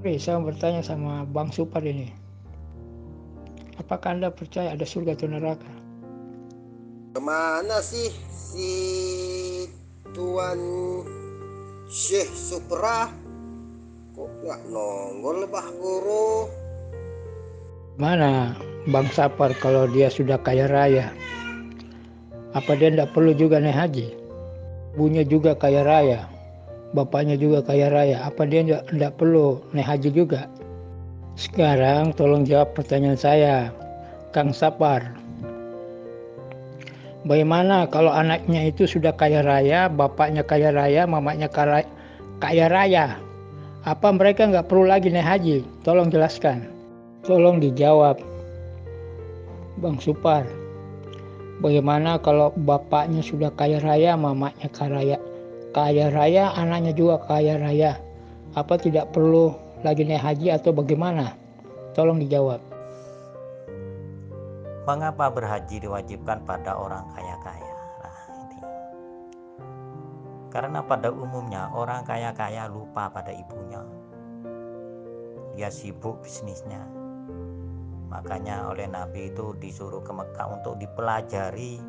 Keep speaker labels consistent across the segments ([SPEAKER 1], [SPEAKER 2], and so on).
[SPEAKER 1] Saya mau bertanya sama Bang Supar ini. Apakah Anda percaya ada surga atau neraka?
[SPEAKER 2] Kemana sih si Tuan Syekh Supra? Kok gak nongol Bah Guru?
[SPEAKER 1] Mana Bang Sapar kalau dia sudah kaya raya? Apa dia tidak perlu juga naik haji? Ibunya juga kaya raya, bapaknya juga kaya raya. Apa dia tidak perlu naik haji juga? Sekarang tolong jawab pertanyaan saya, Kang Sapar. Bagaimana kalau anaknya itu sudah kaya raya, bapaknya kaya raya, mamanya kaya raya? Apa mereka nggak perlu lagi naik haji? Tolong jelaskan. Tolong dijawab, Bang Supar. Bagaimana kalau bapaknya sudah kaya raya, mamanya kaya raya, anaknya juga kaya raya? Apa tidak perlu lagi naik haji atau bagaimana? Tolong dijawab.
[SPEAKER 3] Mengapa berhaji diwajibkan pada orang kaya-kaya? Nah, ini. Karena pada umumnya orang kaya-kaya lupa pada ibunya. Dia sibuk bisnisnya. Makanya oleh Nabi itu disuruh ke Mekah untuk dipelajari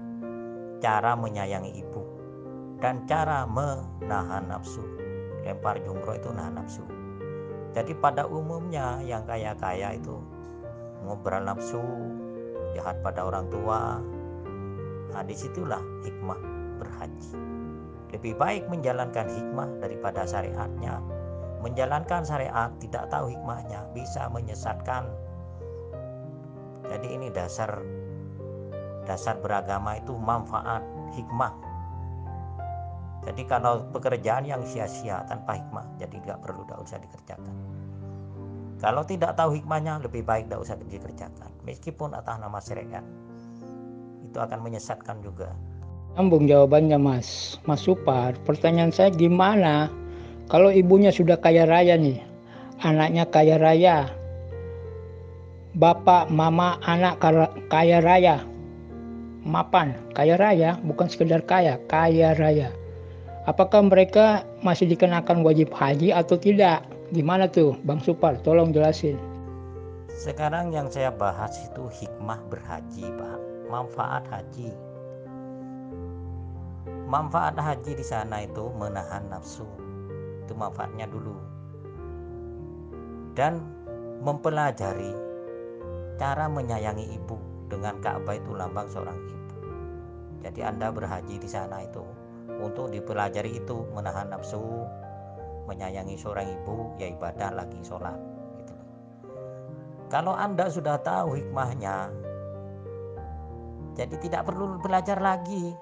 [SPEAKER 3] cara menyayangi ibu dan cara menahan nafsu. Lempar jumroh itu nahan nafsu. Jadi pada umumnya yang kaya-kaya itu ngobrol nafsu, jahat pada orang tua. Nah, disitulah hikmah berhaji. Lebih baik menjalankan hikmah daripada syariatnya. Menjalankan syariat tidak tahu hikmahnya bisa menyesatkan. Jadi ini dasar beragama itu manfaat, hikmah. Jadi kalau pekerjaan yang sia-sia tanpa hikmah, jadi tidak usah dikerjakan. Kalau tidak tahu hikmahnya, lebih baik tidak usah dikerjakan. Meskipun atas nama syariat, itu akan menyesatkan juga.
[SPEAKER 1] Sambung jawabannya Mas Supar. Pertanyaan saya gimana kalau ibunya sudah kaya raya nih, anaknya kaya raya, bapak, mama, anak kaya raya, mapan, kaya raya, bukan sekedar kaya raya. Apakah mereka masih dikenakan wajib haji atau tidak? Gimana tuh Bang Supar, tolong jelasin.
[SPEAKER 3] Sekarang yang saya bahas itu hikmah berhaji, Pak. Manfaat haji. Manfaat haji di sana itu menahan nafsu. Itu manfaatnya dulu. Dan mempelajari cara menyayangi ibu dengan Ka'bah itu lambang seorang ibu. Jadi Anda berhaji di sana itu untuk dipelajari itu menahan nafsu, menyayangi seorang ibu, ya ibadah lagi sholat gitu. Kalau Anda sudah tahu hikmahnya, jadi tidak perlu belajar lagi,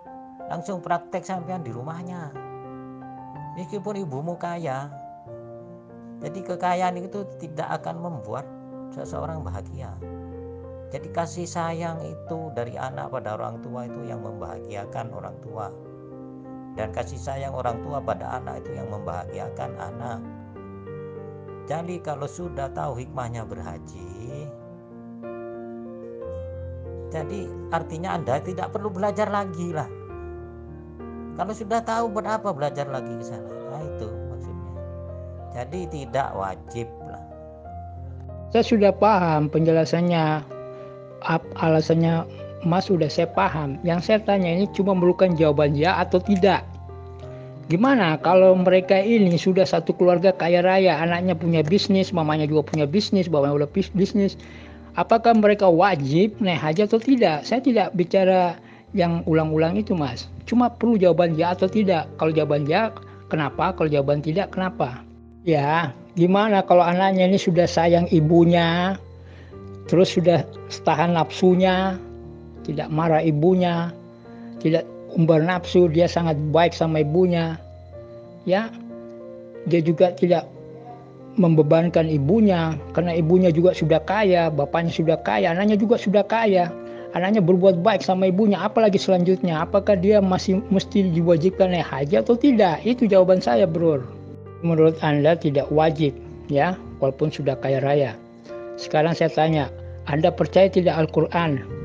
[SPEAKER 3] langsung praktek sampean di rumahnya. Meskipun ibumu kaya, jadi kekayaan itu tidak akan membuat seseorang bahagia. Jadi kasih sayang itu dari anak pada orang tua itu yang membahagiakan orang tua. Dan kasih sayang orang tua pada anak itu yang membahagiakan anak. Jadi kalau sudah tahu hikmahnya berhaji, jadi artinya Anda tidak perlu belajar lagi lah. Kalau sudah tahu buat apa belajar lagi ke sana? Nah itu maksudnya. Jadi tidak wajib lah.
[SPEAKER 1] Saya sudah paham penjelasannya, alasannya Mas sudah saya paham. Yang saya tanya ini cuma memerlukan jawaban ya atau tidak. Gimana kalau mereka ini sudah satu keluarga kaya raya, anaknya punya bisnis, mamanya juga punya bisnis, bapaknya udah bisnis. Apakah mereka wajib naik haji atau tidak? Saya tidak bicara yang ulang-ulang itu Mas. Cuma perlu jawaban ya atau tidak. Kalau jawaban ya, kenapa? Kalau jawaban tidak, kenapa? Ya, gimana kalau anaknya ini sudah sayang ibunya, terus sudah tahan nafsunya, tidak marah ibunya, tidak umbar nafsu, dia sangat baik sama ibunya. Ya, dia juga tidak membebankan ibunya karena ibunya juga sudah kaya, bapaknya sudah kaya, anaknya juga sudah kaya. Anaknya berbuat baik sama ibunya, apalagi selanjutnya? Apakah dia masih mesti diwajibkan naik haji atau tidak? Itu jawaban saya, Bro. Menurut Anda tidak wajib, ya, walaupun sudah kaya raya. Sekarang saya tanya, Anda percaya tidak Al-Quran?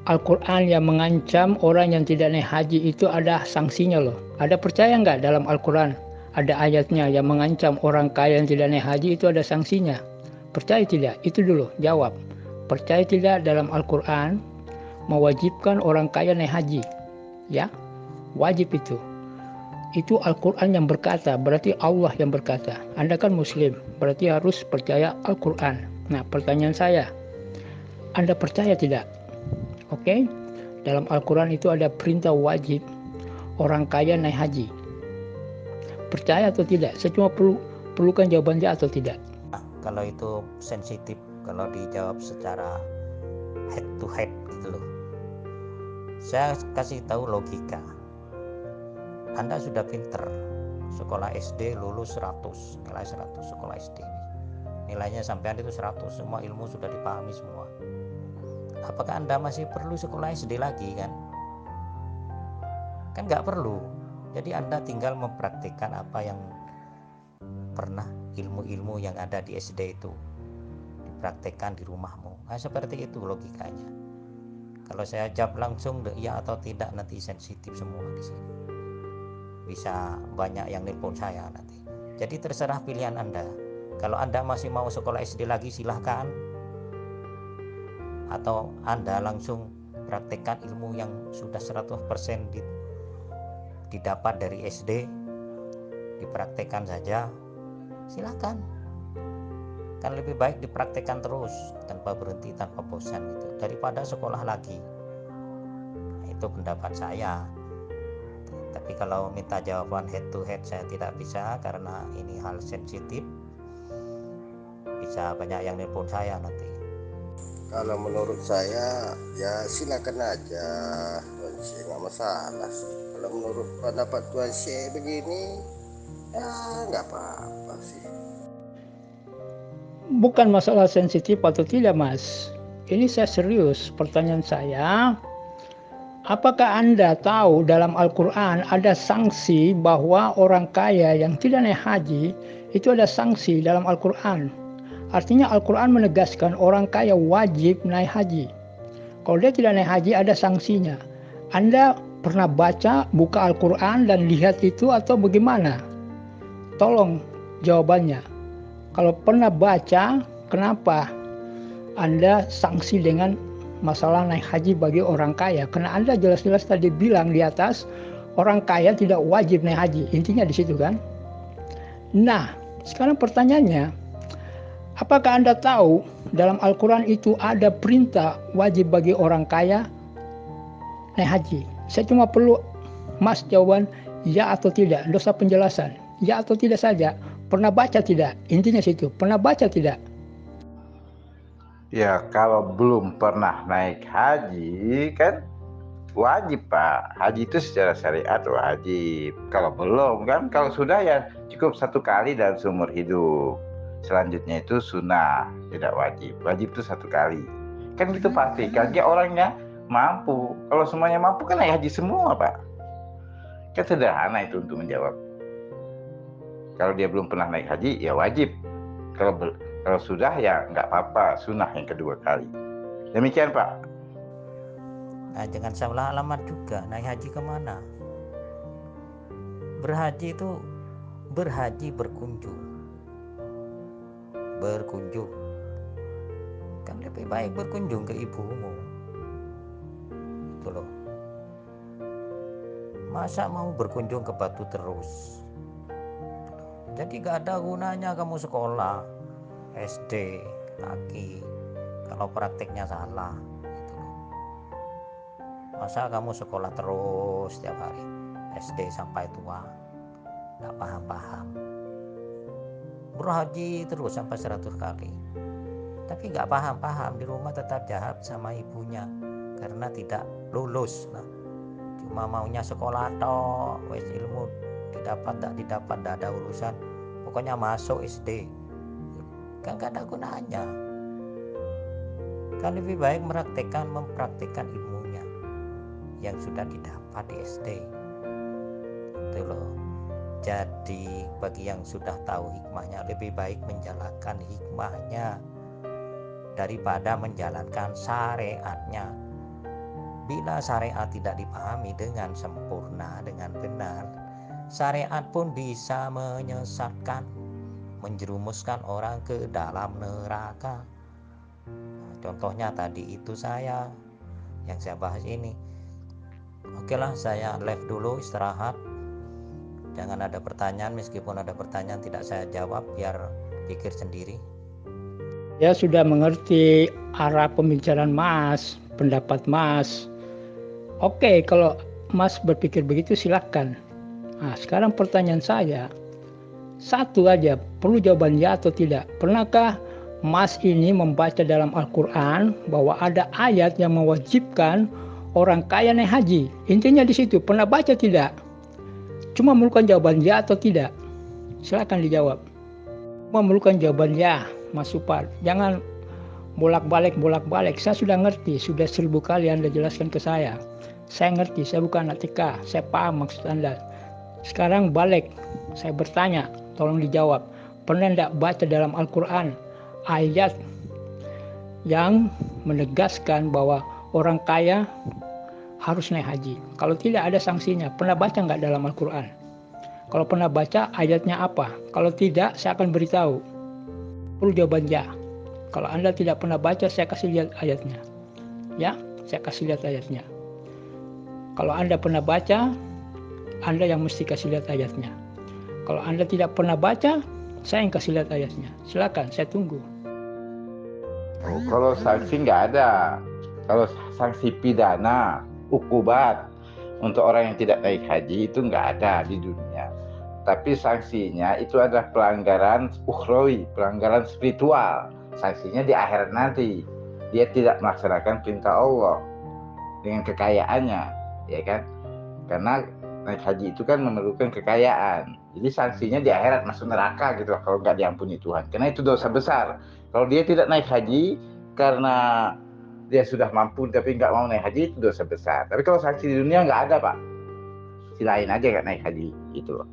[SPEAKER 1] Al-Quran yang mengancam orang yang tidak naik haji itu ada sanksinya loh. Ada percaya nggak dalam Al-Quran? ada ayatnya yang mengancam orang kaya yang tidak naik haji itu ada sanksinya. Percaya tidak? Itu dulu, jawab. Percaya tidak dalam Al-Quran mewajibkan orang kaya naik haji? Ya, wajib itu. Itu Al-Quran yang berkata, berarti Allah yang berkata. Anda kan Muslim, berarti harus percaya Al-Quran. Nah, pertanyaan saya, Anda percaya tidak? Oke, dalam Al-Quran itu ada perintah wajib orang kaya naik haji. Percaya atau tidak? Saya cuma perlukan jawabannya atau tidak.
[SPEAKER 3] Kalau itu sensitif, kalau dijawab secara head to head gitu loh. Saya kasih tahu logika. Anda sudah pinter, sekolah SD lulus 100, nilai 100 sekolah SD. Nilainya sampean itu 100, semua ilmu sudah dipahami semua. Apakah Anda masih perlu sekolah SD lagi kan? Kan nggak perlu. Jadi Anda tinggal mempraktikkan apa yang pernah, ilmu-ilmu yang ada di SD itu dipraktikkan di rumahmu. Nah, seperti itu logikanya. Kalau saya jawab langsung ya atau tidak, nanti sensitif semua di sini. Bisa banyak yang nelpon saya nanti. Jadi terserah pilihan Anda. Kalau Anda masih mau sekolah SD lagi silahkan, atau Anda langsung praktekkan ilmu yang sudah 100% didapat dari SD, dipraktekkan saja, silahkan. Kan lebih baik dipraktekkan terus tanpa berhenti, tanpa bosan gitu, daripada sekolah lagi. Itu pendapat saya. Tapi kalau minta jawaban head to head saya tidak bisa, karena ini hal sensitif. Bisa banyak yang nelpon saya nanti.
[SPEAKER 2] Kalau menurut saya ya silakan aja Tuan Syekh, nggak masalah sih. Kalau menurut pendapat Tuan Syekh begini ya nggak apa-apa sih.
[SPEAKER 1] Bukan masalah sensitif atau tidak, Mas. Ini saya serius. Pertanyaan saya, apakah Anda tahu dalam Al-Quran ada sanksi bahwa orang kaya yang tidak naik haji itu ada sanksi dalam Al-Quran? Artinya Al-Quran menegaskan orang kaya wajib naik haji. Kalau dia tidak naik haji ada sanksinya. Anda pernah baca, buka Al-Quran dan lihat itu atau bagaimana? Tolong jawabannya. Kalau pernah baca, kenapa Anda sanksi dengan masalah naik haji bagi orang kaya? Karena Anda jelas-jelas tadi bilang di atas, orang kaya tidak wajib naik haji. Intinya di situ kan? Nah, sekarang pertanyaannya, apakah Anda tahu dalam Al-Quran itu ada perintah wajib bagi orang kaya naik haji? Saya cuma perlu Mas jawaban ya atau tidak, dosa penjelasan. Ya atau tidak saja. Pernah baca tidak? Intinya situ. Pernah baca tidak?
[SPEAKER 4] Ya, kalau belum pernah naik haji kan wajib, Pak. Haji itu secara syariat wajib. Kalau belum kan, kalau sudah ya cukup 1 kali dalam seumur hidup. Selanjutnya itu sunnah, tidak wajib. Wajib itu 1 kali. Kan gitu pasti. Kan dia orangnya mampu. Kalau semuanya mampu kan naik haji semua, Pak. Kan sederhana itu untuk menjawab. Kalau dia belum pernah naik haji ya wajib. Kalau sudah ya nggak apa-apa, sunnah yang kedua kali. Demikian, Pak.
[SPEAKER 3] Nah, jangan salah alamat juga. Naik haji kemana? Berhaji itu berhaji berkunjung. Kan lebih baik berkunjung ke ibumu. Itu loh. Masa mau berkunjung ke Batu terus? Jadi gak ada gunanya kamu sekolah SD lagi kalau prakteknya salah gitu loh. Masa kamu sekolah terus setiap hari SD sampai tua gak paham-paham, berhaji terus sampai 100 kali tapi gak paham-paham, di rumah tetap jahat sama ibunya karena tidak lulus. Nah, cuma maunya sekolah toh, wes ilmu didapat tidak ada urusan, pokoknya masuk SD, kan gak ada gunanya. Kan lebih baik mempraktekkan ilmunya yang sudah didapat di SD itu loh. Jadi bagi yang sudah tahu hikmahnya, lebih baik menjalankan hikmahnya daripada menjalankan syariatnya. Bila syariat tidak dipahami dengan sempurna, dengan benar, Syariat pun bisa menyesatkan, menjerumuskan orang ke dalam neraka. Nah, contohnya tadi itu yang saya bahas ini. Oke lah, saya live dulu, istirahat. Jangan ada pertanyaan, meskipun ada pertanyaan tidak saya jawab, biar pikir sendiri.
[SPEAKER 1] Ya sudah mengerti arah pembicaraan Mas, pendapat Mas. Oke, kalau Mas berpikir begitu silakan. Nah, sekarang pertanyaan saya, satu aja, perlu jawaban ya atau tidak. Pernahkah Mas ini membaca dalam Al-Quran bahwa ada ayat yang mewajibkan orang kaya naik haji? Intinya di situ, pernah baca tidak? Cuma memerlukan jawaban ya atau tidak. Silakan dijawab. Cuma memerlukan jawaban ya, Mas Supar. Jangan bolak-balik. Saya sudah ngerti, sudah 1000 kali Anda jelaskan ke saya. Saya ngerti, saya bukan anak TK, saya paham maksud Anda. Sekarang balik, saya bertanya, tolong dijawab. Pernah tidak baca dalam Al-Quran ayat yang menegaskan bahwa orang kaya harus naik haji? Kalau tidak, ada sanksinya. Pernah baca nggak dalam Al-Quran? Kalau pernah baca, ayatnya apa? Kalau tidak, saya akan beritahu. Perlu jawaban ya. Kalau Anda tidak pernah baca, saya kasih lihat ayatnya. Ya, saya kasih lihat ayatnya. Kalau Anda pernah baca, Anda yang mesti kasih lihat ayatnya. Kalau Anda tidak pernah baca, saya yang kasih lihat ayatnya. Silakan, saya tunggu.
[SPEAKER 4] Oh, kalau sanksi nggak ada. Kalau sanksi pidana, ukubat untuk orang yang tidak naik haji itu nggak ada di dunia. Tapi sanksinya itu adalah pelanggaran ukhrawi, pelanggaran spiritual. Sanksinya di akhirat nanti. Dia tidak melaksanakan perintah Allah dengan kekayaannya, ya kan? Karena naik haji itu kan memerlukan kekayaan. Jadi sanksinya di akhirat, masuk neraka gitu kalau nggak diampuni Tuhan. Karena itu dosa besar. Kalau dia tidak naik haji karena dia sudah mampu tapi nggak mau naik haji, itu dosa besar. Tapi kalau sanksi di dunia nggak ada, Pak. Silain aja nggak naik haji itu.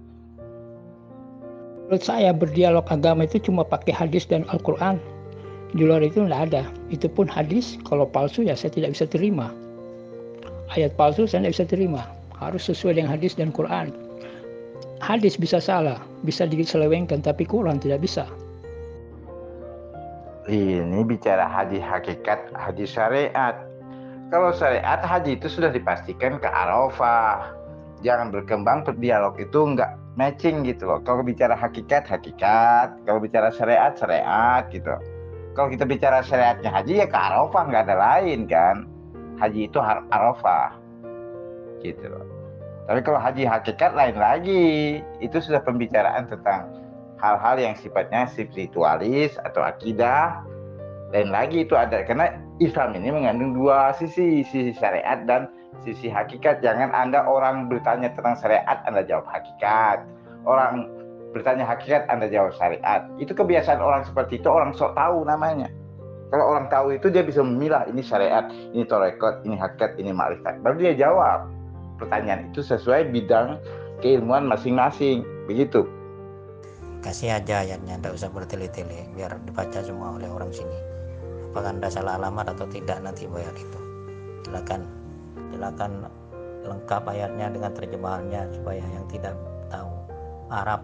[SPEAKER 1] Menurut saya berdialog agama itu cuma pakai hadis dan Al-Quran. Di luar itu nggak ada. Itu pun hadis, kalau palsu ya saya tidak bisa terima. Ayat palsu saya tidak bisa terima. Harus sesuai dengan hadis dan Quran. Hadis bisa salah, bisa diselewengkan, tapi Quran tidak bisa.
[SPEAKER 4] Ini bicara hadis hakikat, hadis syariat. Kalau syariat, haji itu sudah dipastikan ke Arafah. Jangan berkembang berdialog itu nggak matching gitu loh. Kalau bicara hakikat, hakikat. Kalau bicara syariat, syariat gitu. Kalau kita bicara syariatnya haji ya ke Arafah, nggak ada lain kan. Haji itu Arafah gitu loh. Tapi kalau haji hakikat lain lagi. Itu sudah pembicaraan tentang hal-hal yang sifatnya spiritualis atau akidah. Lain lagi itu ada, karena Islam ini mengandung dua sisi syariat dan sisi hakikat. Jangan Anda orang bertanya tentang syariat, Anda jawab hakikat. Orang bertanya hakikat, Anda jawab syariat. Itu kebiasaan orang seperti itu, orang sok tahu namanya. Kalau orang tahu itu dia bisa memilah, ini syariat, ini torekot, ini hakikat, ini ma'rifat. Baru dia jawab pertanyaan itu sesuai bidang keilmuan masing-masing. Begitu.
[SPEAKER 3] Kasih aja ayatnya, tidak usah bertele-tele, biar dibaca semua oleh orang sini. Apakah Anda salah alamat atau tidak, nanti bayar itu. Silakan lengkap ayatnya dengan terjemahannya, supaya yang tidak tahu Arab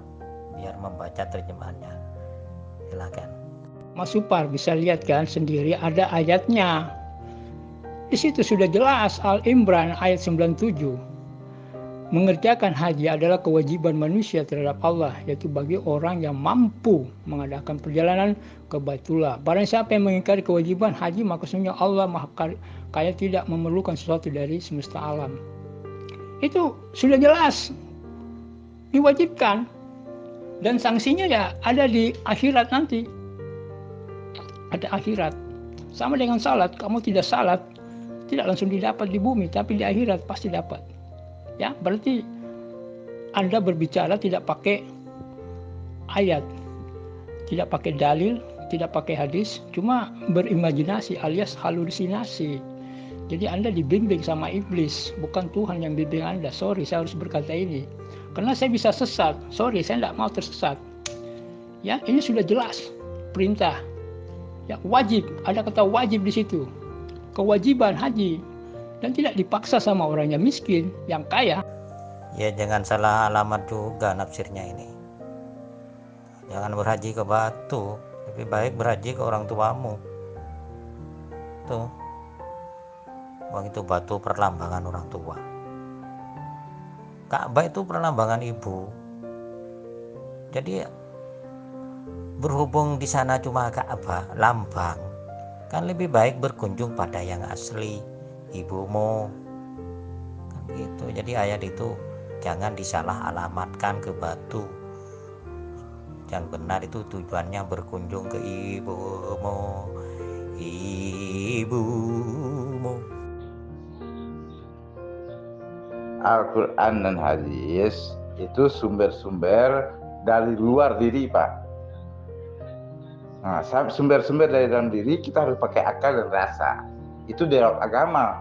[SPEAKER 3] biar membaca terjemahannya. Silakan.
[SPEAKER 1] Mas Supar bisa lihat kan sendiri, ada ayatnya. Di situ sudah jelas, Al-Imran ayat 97. Mengerjakan haji adalah kewajiban manusia terhadap Allah, yaitu bagi orang yang mampu mengadakan perjalanan ke Baitullah. Barang siapa yang mengingkari kewajiban haji, maka sesungguhnya Allah Maha Kaya tidak memerlukan sesuatu dari semesta alam. Itu sudah jelas diwajibkan, dan sanksinya ya ada di akhirat nanti. Ada akhirat. Sama dengan salat, kamu tidak salat, tidak langsung didapat di bumi, tapi di akhirat pasti dapat. Ya, berarti Anda berbicara tidak pakai ayat, tidak pakai dalil, tidak pakai hadis, cuma berimajinasi alias halusinasi. Jadi Anda dibimbing sama iblis, bukan Tuhan yang bimbing Anda. Sorry, saya harus berkata ini, karena saya bisa sesat. Sorry, saya tidak mau tersesat. Ya, ini sudah jelas perintah. Ya, wajib, ada kata wajib di situ. Kewajiban haji. Dan tidak dipaksa sama orang yang miskin, yang kaya.
[SPEAKER 3] Ya jangan salah alamat juga nafsirnya ini. Jangan berhaji ke batu, lebih baik berhaji ke orang tuamu. Tuh, wong itu batu perlambangan orang tua. Ka'bah itu perlambangan ibu. Jadi berhubung di sana cuma Ka'bah, lambang, kan lebih baik berkunjung pada yang asli, ibumu. Kan gitu. Jadi ayat itu jangan disalah alamatkan ke batu. Yang benar itu tujuannya berkunjung ke ibumu. Ibumu.
[SPEAKER 4] Al-Quran dan hadis itu sumber-sumber dari luar diri, Pak. Nah, sumber-sumber dari dalam diri kita harus pakai akal dan rasa. Itu dialog agama.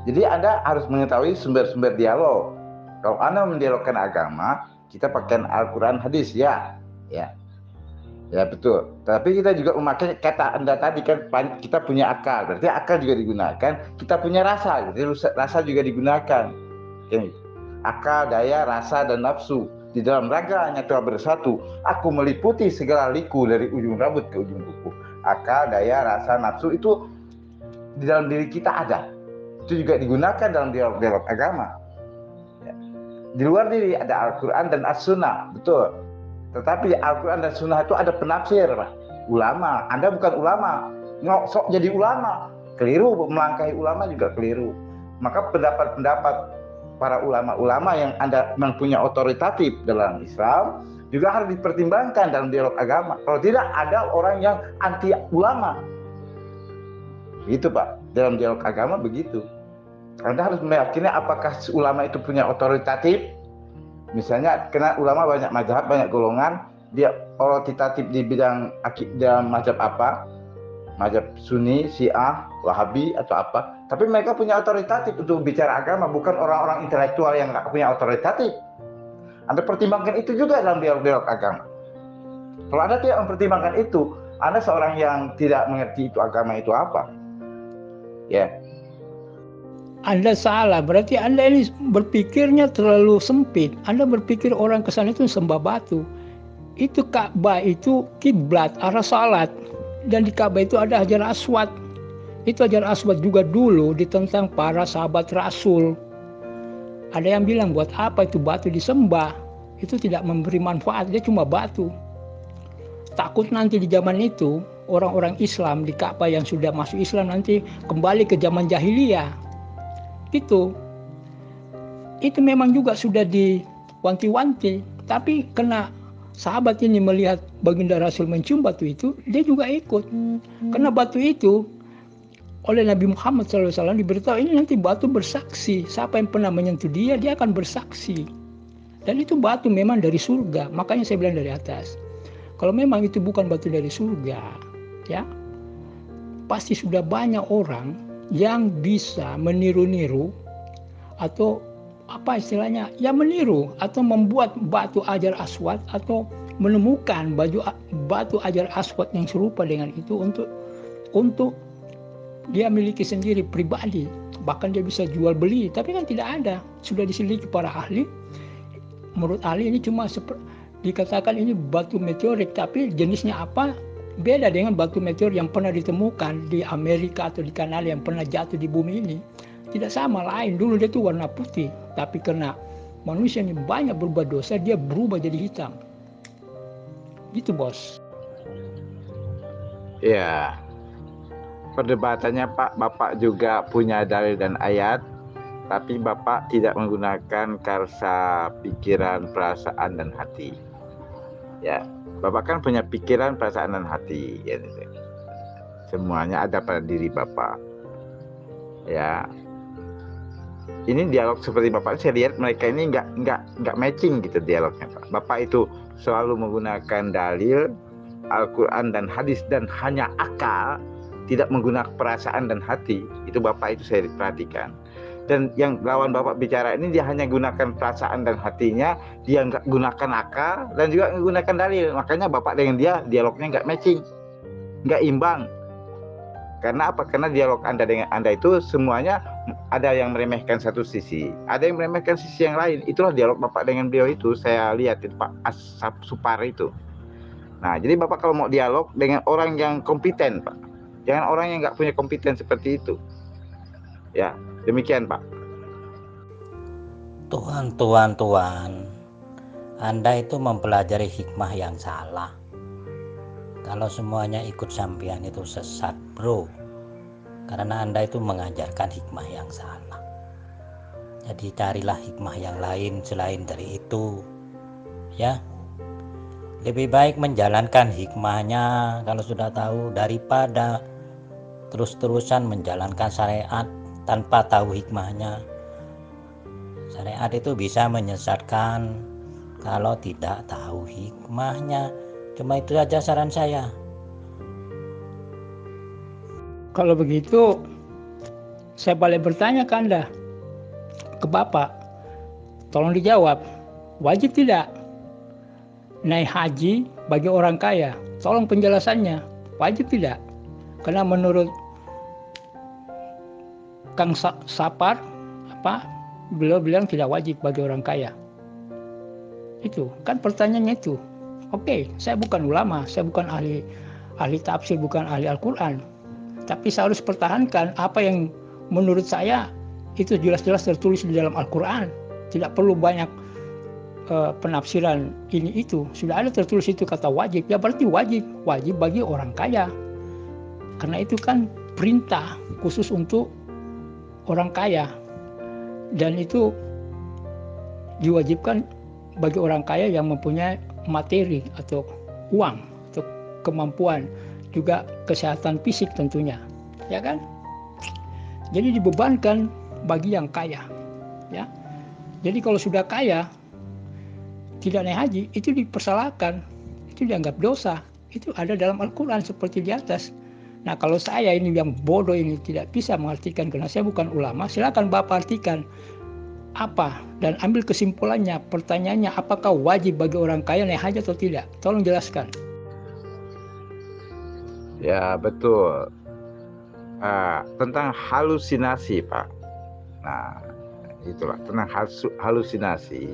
[SPEAKER 4] Jadi Anda harus mengetahui sumber-sumber dialog. Kalau Anda mendialogkan agama, kita pakai Al-Quran hadis, ya betul. Tapi kita juga memakai kata Anda tadi kan, kita punya akal, berarti akal juga digunakan. Kita punya rasa, jadi rasa juga digunakan. Akal, daya, rasa, dan nafsu di dalam raga hanya telah bersatu. Aku meliputi segala liku dari ujung rambut ke ujung kuku. Akal, daya, rasa, nafsu itu di dalam diri kita ada. Itu juga digunakan dalam dialog agama. Di luar diri ada Al-Quran dan As-Sunnah, betul. Tetapi Al-Quran dan Sunnah itu ada penafsir, Pak. Ulama. Anda bukan ulama, sok jadi ulama, keliru. Melangkahi ulama juga keliru. Maka pendapat-pendapat para ulama-ulama yang Anda mempunyai otoritatif dalam Islam juga harus dipertimbangkan dalam dialog agama. Kalau tidak, ada orang yang anti ulama. Begitu, Pak. Dalam dialog agama begitu. Anda harus meyakini apakah ulama itu punya otoritatif. Misalnya, karena ulama banyak mazhab, banyak golongan, dia otoritatif di bidang dalam mazhab apa? Mazhab Sunni, Syiah, Wahabi atau apa? Tapi mereka punya otoritatif untuk bicara agama, bukan orang-orang intelektual yang nggak punya otoritatif. Anda pertimbangkan itu juga dalam dialog agama. Kalau Anda tidak mempertimbangkan itu, Anda seorang yang tidak mengerti itu agama itu apa. Ya.
[SPEAKER 1] Anda salah, berarti Anda ini berpikirnya terlalu sempit. Anda berpikir orang kesana itu sembah batu. Itu Ka'bah itu kiblat, arah salat. Dan di Ka'bah itu ada Hajar Aswad. Itu Hajar Aswad juga dulu ditentang para sahabat Rasul. Ada yang bilang, buat apa itu batu disembah? Itu tidak memberi manfaat, dia cuma batu. Takut nanti di zaman itu, orang-orang Islam di Ka'bah yang sudah masuk Islam nanti kembali ke zaman jahiliyah. Itu memang juga sudah diwanti-wanti, tapi karena sahabat ini melihat baginda Rasul mencium batu itu, dia juga ikut. Karena batu itu oleh Nabi Muhammad SAW diberitahu ini nanti batu bersaksi, siapa yang pernah menyentuh dia akan bersaksi. Dan itu batu memang dari surga. Makanya saya bilang dari atas, kalau memang itu bukan batu dari surga, ya pasti sudah banyak orang yang bisa meniru-niru atau apa istilahnya, ya meniru atau membuat batu Hajar Aswad atau menemukan batu Hajar Aswad yang serupa dengan itu untuk dia miliki sendiri pribadi, bahkan dia bisa jual beli. Tapi kan tidak ada, sudah diselidiki para ahli. Menurut ahli ini cuma dikatakan ini batu meteorit, tapi jenisnya apa beda dengan batu meteor yang pernah ditemukan di Amerika atau di Kanada yang pernah jatuh di bumi ini. Tidak sama, lain. Dulu dia tuh warna putih, tapi karena manusia ini banyak berbuat dosa, dia berubah jadi hitam. Gitu, Bos.
[SPEAKER 4] Ya, perdebatannya Pak, Bapak juga punya dalil dan ayat, tapi Bapak tidak menggunakan karsa pikiran, perasaan, dan hati. Ya, Bapak kan punya pikiran, perasaan, dan hati. Ya, semuanya ada pada diri Bapak. Ya, ini dialog seperti Bapak, saya lihat mereka ini nggak matching gitu dialognya, Pak. Bapak itu selalu menggunakan dalil Al-Quran dan hadis dan hanya akal, tidak menggunakan perasaan dan hati. Itu Bapak itu saya perhatikan. Dan yang lawan Bapak bicara ini dia hanya gunakan perasaan dan hatinya, dia nggak gunakan akal dan juga menggunakan dalil. Makanya Bapak dengan dia dialognya nggak matching, nggak imbang. Karena apa? Karena dialog Anda dengan Anda itu semuanya ada yang meremehkan satu sisi, ada yang meremehkan sisi yang lain. Itulah dialog Bapak dengan beliau itu, saya lihat itu Pak Asap Supar itu. Nah, jadi Bapak kalau mau dialog dengan orang yang kompeten, Pak. Jangan orang yang nggak punya kompeten seperti itu. Ya, demikian Pak.
[SPEAKER 3] Tuhan, Anda itu mempelajari hikmah yang salah. Kalau semuanya ikut sampean itu sesat, bro. Karena Anda itu mengajarkan hikmah yang salah. Jadi carilah hikmah yang lain selain dari itu. Ya. Lebih baik menjalankan hikmahnya kalau sudah tahu daripada terus-terusan menjalankan syariat tanpa tahu hikmahnya. Syariat itu bisa menyesatkan kalau tidak tahu hikmahnya. Cuma itu saja saran saya.
[SPEAKER 1] Kalau begitu, saya balik bertanya ke Anda, ke Bapak. Tolong dijawab, wajib tidak naik haji bagi orang kaya? Tolong penjelasannya, wajib tidak? Karena menurut Kang Sapar, beliau bilang tidak wajib bagi orang kaya. Itu kan pertanyaannya itu. Oke, saya bukan ulama, saya bukan ahli tafsir, bukan ahli Al-Quran. Tapi saya harus pertahankan apa yang menurut saya itu jelas-jelas tertulis di dalam Al-Quran. Tidak perlu banyak penafsiran ini itu. Sudah ada tertulis itu kata wajib, ya berarti wajib bagi orang kaya. Karena itu kan perintah khusus untuk orang kaya. Dan itu diwajibkan bagi orang kaya yang mempunyai materi atau uang atau kemampuan, juga kesehatan fisik tentunya, ya kan? Jadi dibebankan bagi yang kaya, ya. Jadi kalau sudah kaya tidak naik haji, itu dipersalahkan, itu dianggap dosa. Itu ada dalam Al-Quran seperti di atas. Nah, kalau saya ini yang bodoh ini tidak bisa mengartikan karena saya bukan ulama, silakan Bapak artikan apa dan ambil kesimpulannya. Pertanyaannya, apakah wajib bagi orang kaya naik haji atau tidak? Tolong jelaskan.
[SPEAKER 4] Ya, betul. Tentang halusinasi, Pak. Nah, itulah tentang halusinasi.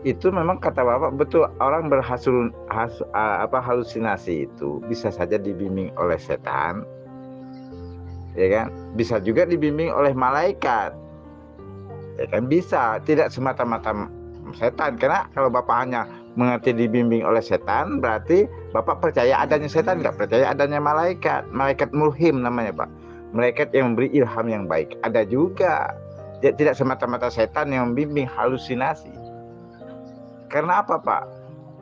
[SPEAKER 4] Itu memang kata Bapak betul, orang halusinasi itu bisa saja dibimbing oleh setan, ya kan? Bisa juga dibimbing oleh malaikat. Ya kan, bisa, tidak semata-mata setan. Karena kalau Bapak hanya mengerti dibimbing oleh setan, berarti Bapak percaya adanya setan, nggak percaya adanya malaikat. Malaikat mulhim namanya, Pak. Malaikat yang memberi ilham yang baik. Ada juga. Tidak semata-mata setan yang membimbing, halusinasi. Karena apa, Pak?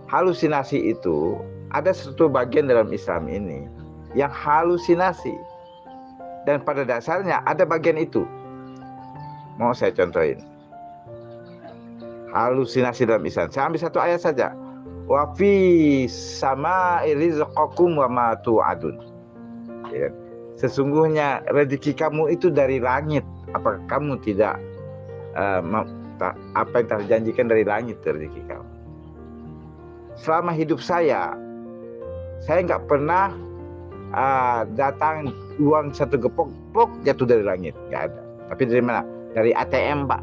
[SPEAKER 4] Halusinasi itu ada satu bagian dalam Islam ini yang halusinasi. Dan pada dasarnya ada bagian itu. Mau saya contohin. Halusinasi dalam Islam. Saya ambil satu ayat saja. Wa fi sama'i rizqakum wa ma tu'adun. Ya. Sesungguhnya rezeki kamu itu dari langit. Apakah kamu tidak apa yang terjanjikan dari langit rezeki kamu? Selama hidup saya nggak pernah datang uang satu gepok jatuh dari langit, nggak ada. Tapi dari mana? Dari ATM, Pak.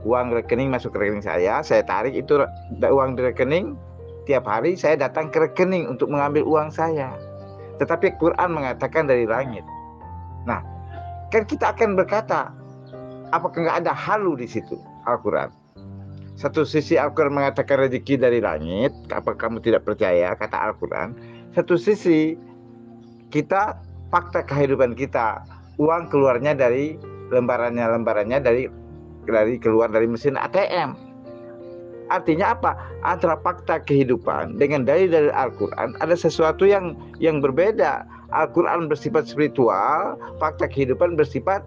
[SPEAKER 4] Uang rekening masuk ke rekening saya tarik itu uang di rekening. Tiap hari saya datang ke rekening untuk mengambil uang saya. Tetapi Quran mengatakan dari langit. Nah, kan kita akan berkata, apakah nggak ada halu di situ Al-Quran? Satu sisi Al-Quran mengatakan rezeki dari langit, apa kamu tidak percaya kata Al-Quran? Satu sisi kita, fakta kehidupan kita, uang keluarnya dari lembarannya dari keluar dari mesin ATM. Artinya apa? Antara fakta kehidupan dengan dalil Al-Quran ada sesuatu yang berbeda. Al-Quran bersifat spiritual, fakta kehidupan bersifat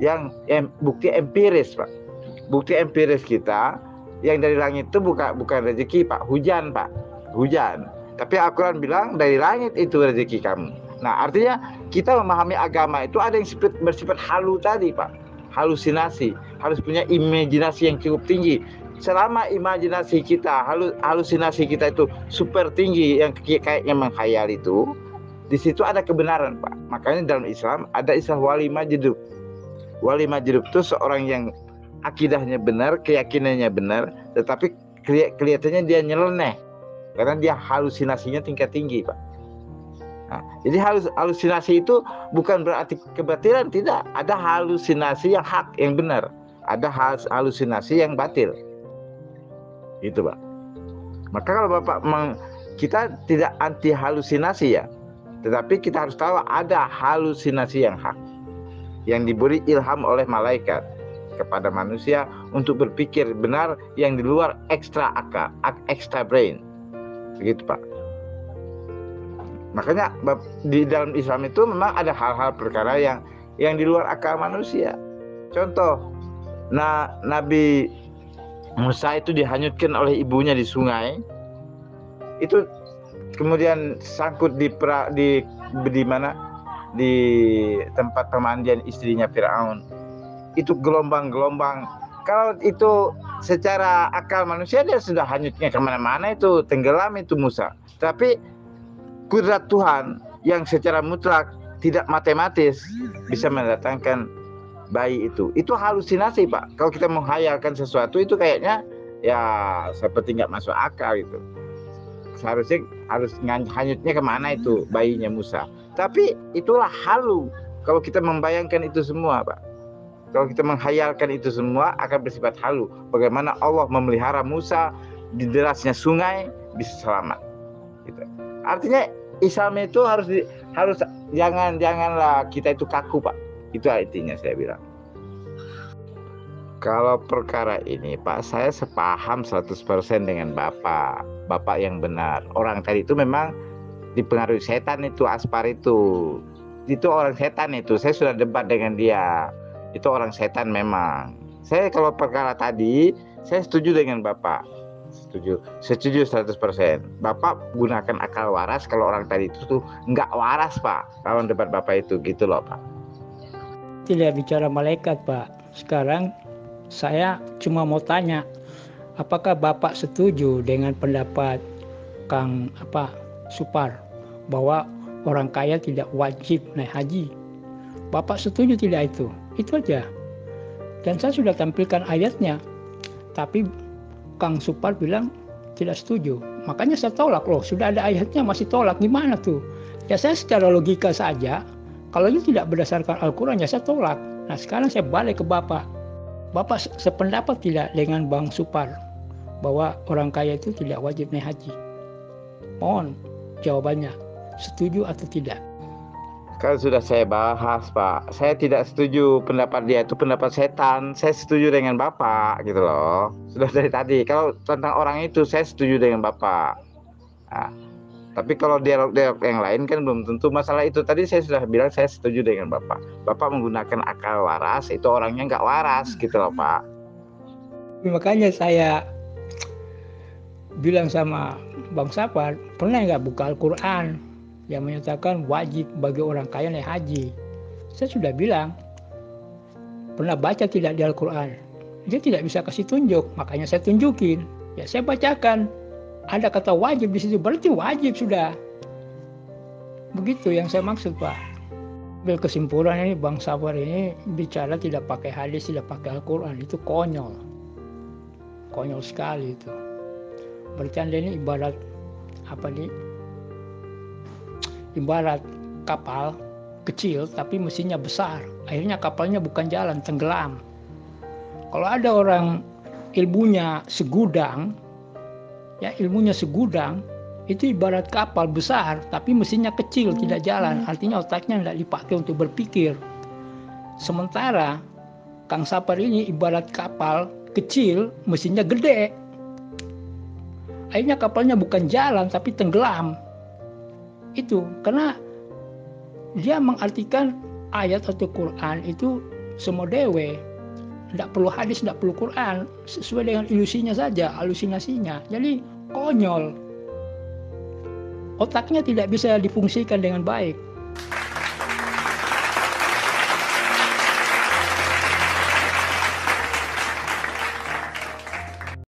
[SPEAKER 4] yang bukti empiris, Pak. Bukti empiris kita yang dari langit itu bukan rezeki, Pak, hujan, Pak. Hujan. Tapi Al-Quran bilang dari langit itu rezeki kamu. Nah, artinya kita memahami agama itu ada yang bersifat halu tadi, Pak. Halusinasi, harus punya imajinasi yang cukup tinggi. Selama imajinasi kita, halusinasi kita itu super tinggi, yang kayaknya menghayal itu, Di situ ada kebenaran, Pak. Makanya dalam Islam ada istilah wali majdub. Wali majdub itu seorang yang akidahnya benar, keyakinannya benar, tetapi kelihatannya dia nyeleneh karena dia halusinasinya tingkat tinggi, Pak. Nah, jadi halusinasi itu bukan berarti kebatilan, tidak. Ada halusinasi yang hak, yang benar. Ada halusinasi yang batil. Gitu, Pak. Maka kalau Bapak kita tidak anti halusinasi ya, tetapi kita harus tahu ada halusinasi yang hak, yang diberi ilham oleh malaikat kepada manusia untuk berpikir benar yang di luar ekstra akal, ekstra brain. Begitu, Pak. Makanya di dalam Islam itu memang ada hal-hal perkara yang di luar akal manusia. Contoh, Nabi Musa itu dihanyutkan oleh ibunya di sungai. Itu kemudian sangkut di mana? Di tempat pemandian istrinya Firaun. Itu gelombang-gelombang. Kalau itu secara akal manusia dia sudah hanyutnya kemana-mana, itu tenggelam itu Musa. Tapi kudrat Tuhan yang secara mutlak tidak matematis bisa mendatangkan bayi itu halusinasi, Pak. Kalau kita menghayalkan sesuatu itu kayaknya ya seperti nggak masuk akal gitu. Seharusnya harus hanyutnya kemana itu bayinya Musa. Tapi itulah halu. Kalau kita membayangkan itu semua, Pak. Kalau kita menghayalkan itu semua akan bersifat halu. Bagaimana Allah memelihara Musa di derasnya sungai bisa selamat. Gitu. Artinya Islam itu harus janganlah kita itu kaku, Pak. Itu artinya saya bilang. Kalau perkara ini, Pak, saya sepaham 100% dengan Bapak yang benar. Orang tadi itu memang dipengaruhi setan itu, Aspar itu. Itu orang setan itu. Saya sudah debat dengan dia. Itu orang setan memang. Saya kalau perkara tadi, saya setuju dengan Bapak. Setuju 100%. Bapak gunakan akal waras. Kalau orang tadi itu tuh nggak waras, Pak. Lawan debat Bapak itu, gitu loh, Pak.
[SPEAKER 1] Tidak bicara malaikat, Pak. Sekarang saya cuma mau tanya, apakah Bapak setuju dengan pendapat Kang Supar bahwa orang kaya tidak wajib naik haji? Bapak setuju tidak itu? Itu aja. Dan saya sudah tampilkan ayatnya. Tapi Kang Supar bilang tidak setuju. Makanya saya tolak, loh sudah ada ayatnya masih tolak, gimana tuh? Ya saya secara logika saja, kalau itu tidak berdasarkan Al-Quran ya saya tolak. Nah sekarang saya balik ke Bapak. Bapak sependapat tidak dengan Bang Supar bahwa orang kaya itu tidak wajib naik haji? Mohon jawabannya, setuju atau tidak?
[SPEAKER 4] Kan sudah saya bahas, Pak. Saya tidak setuju pendapat dia itu pendapat setan. Saya setuju dengan Bapak gitu loh. Sudah dari tadi. Kalau tentang orang itu saya setuju dengan Bapak. Nah, tapi kalau dialog yang lain kan belum tentu. Masalah itu tadi saya sudah bilang saya setuju dengan Bapak. Bapak menggunakan akal waras, itu orangnya nggak waras gitu loh, Pak.
[SPEAKER 1] Makanya saya bilang sama Bang Sapar, pernah nggak buka Al-Quran yang menyatakan wajib bagi orang kaya naik haji? Saya sudah bilang, pernah baca tidak di Al-Quran? Dia tidak bisa kasih tunjuk, makanya saya tunjukin. Ya saya bacakan, ada kata wajib di situ, berarti wajib sudah. Begitu yang saya maksud, Pak. Bil kesimpulan ini Bang Sapar ini bicara tidak pakai hadis, tidak pakai Al-Quran, itu konyol. Konyol sekali itu. Bercanda ini ibarat ibarat kapal kecil tapi mesinnya besar, akhirnya kapalnya bukan jalan, tenggelam. Kalau ada orang ilmunya segudang, itu ibarat kapal besar tapi mesinnya kecil, tidak jalan, artinya otaknya tidak dipakai untuk berpikir. Sementara Kang Sapar ini ibarat kapal kecil, mesinnya gede, akhirnya kapalnya bukan jalan tapi tenggelam. Itu karena dia mengartikan ayat atau Quran itu semua dewe, tidak perlu hadis, tidak perlu Quran, sesuai dengan ilusinya saja, halusinasinya. Jadi konyol, otaknya tidak bisa difungsikan dengan baik.